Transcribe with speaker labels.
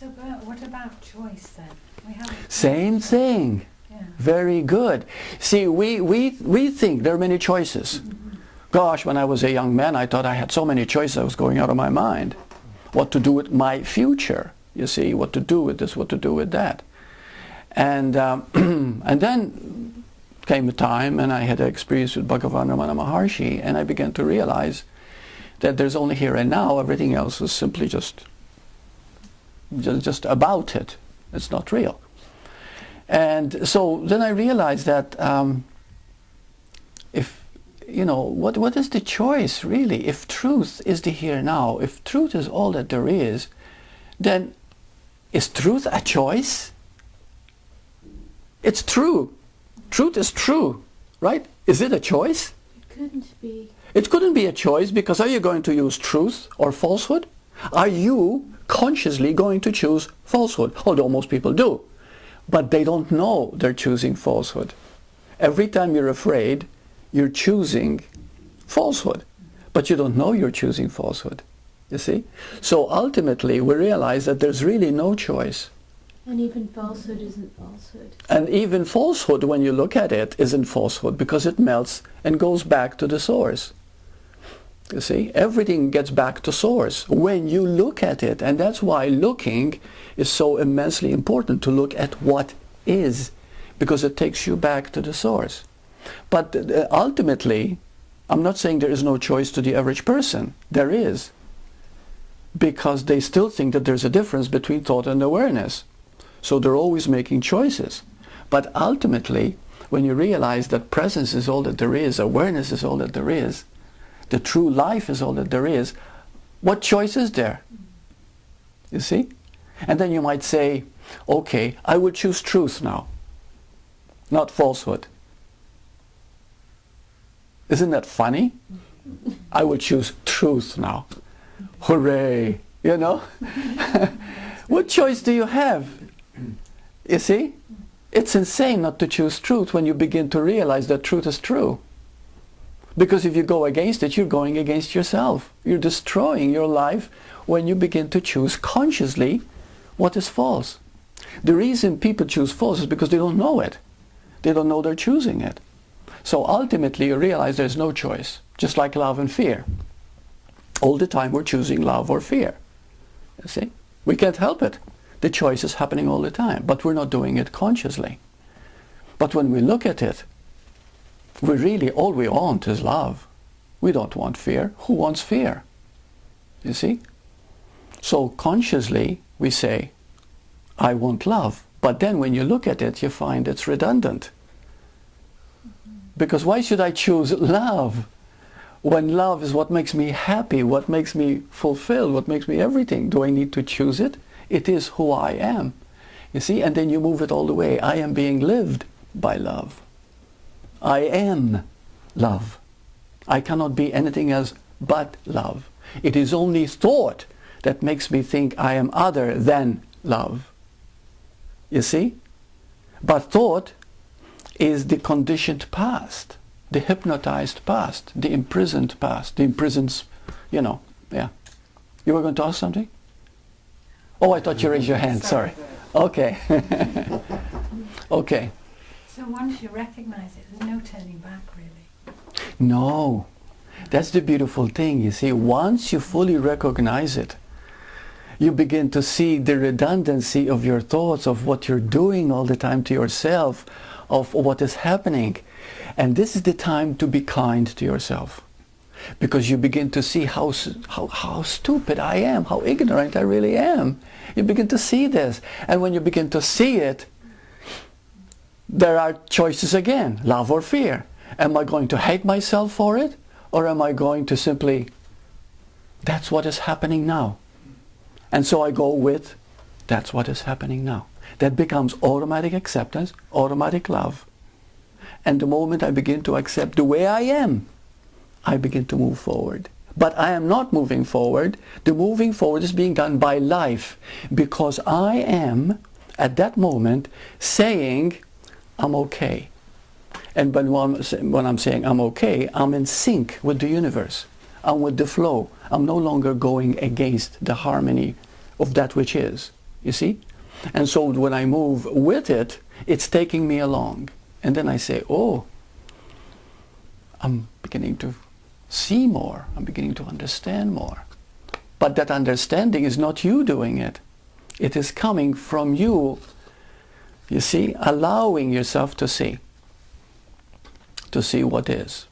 Speaker 1: So what about choice then? We have
Speaker 2: Same thing.
Speaker 1: Yeah.
Speaker 2: Very good. See, we think there are many choices. Gosh, when I was a young man, I thought I had so many choices I was going out of my mind. What to do with my future, you see, what to do with this, what to do with that. And and then came a time, and I had an experience with Bhagavan Ramana Maharshi, and I began to realize that there's only here and now. Everything else is simply just about it. It's not real. And so then I realized that if, you know, what is the choice really? If truth is the here now, if truth is all that there is, then is truth a choice? It's true. Truth is true, right? Is it a choice?
Speaker 3: It couldn't be.
Speaker 2: It couldn't be a choice, because are you going to use truth or falsehood? Are you consciously going to choose falsehood? Although most people do. But they don't know they're choosing falsehood. Every time you're afraid, you're choosing falsehood. But you don't know you're choosing falsehood. You see? So ultimately, we realize that there's really no choice.
Speaker 3: And even falsehood isn't falsehood.
Speaker 2: And even falsehood, when you look at it, isn't falsehood, because it melts and goes back to the source. You see, everything gets back to source when you look at it. And that's why looking is so immensely important, to look at what is, because it takes you back to the source. But ultimately, I'm not saying there is no choice to the average person. There is. Because they still think that there's a difference between thought and awareness. So they're always making choices. But ultimately, when you realize that presence is all that there is, awareness is all that there is, the true life is all that there is, what choice is there? You see? And then you might say, okay, I will choose truth now, not falsehood. Isn't that funny? I will choose truth now. Hooray! You know? What choice do you have? You see? It's insane not to choose truth when you begin to realize that truth is true. Because if you go against it, you're going against yourself. You're destroying your life when you begin to choose consciously what is false. The reason people choose false is because they don't know it. They don't know they're choosing it. So ultimately you realize there's no choice. Just like love and fear. All the time we're choosing love or fear. You see? We can't help it. The choice is happening all the time, but we're not doing it consciously. But when we look at it, we really, all we want is love. We don't want fear. Who wants fear? You see? So consciously we say, I want love. But then when you look at it, you find it's redundant. Because why should I choose love? When love is what makes me happy, what makes me fulfilled, what makes me everything. Do I need to choose it? It is who I am. You see? And then you move it all the way. I am being lived by love. I am love. I cannot be anything else but love. It is only thought that makes me think I am other than love. You see? But thought is the conditioned past, the hypnotized past, the imprisoned past, the imprisoned, you know, yeah. You were going to ask something? Oh, I thought you raised your hand, sorry. Okay. Okay.
Speaker 1: So once you recognize it, there's no turning back, really.
Speaker 2: No. That's the beautiful thing, you see. Once you fully recognize it, you begin to see the redundancy of your thoughts, of what you're doing all the time to yourself, of what is happening. And this is the time to be kind to yourself. Because you begin to see how stupid I am, how ignorant I really am. You begin to see this. And when you begin to see it, there are choices again, love or fear. Am I going to hate myself for it? Or am I going to simply, that's what is happening now. And so I go with, that's what is happening now. That becomes automatic acceptance, automatic love. And the moment I begin to accept the way I am, I begin to move forward. But I am not moving forward. The moving forward is being done by life. Because I am, at that moment, saying, I'm okay. And when I'm saying I'm okay, I'm in sync with the universe. I'm with the flow. I'm no longer going against the harmony of that which is. You see? And so when I move with it, it's taking me along. And then I say, oh, I'm beginning to see more. I'm beginning to understand more. But that understanding is not you doing it. It is coming from you, you see, allowing yourself to see what is.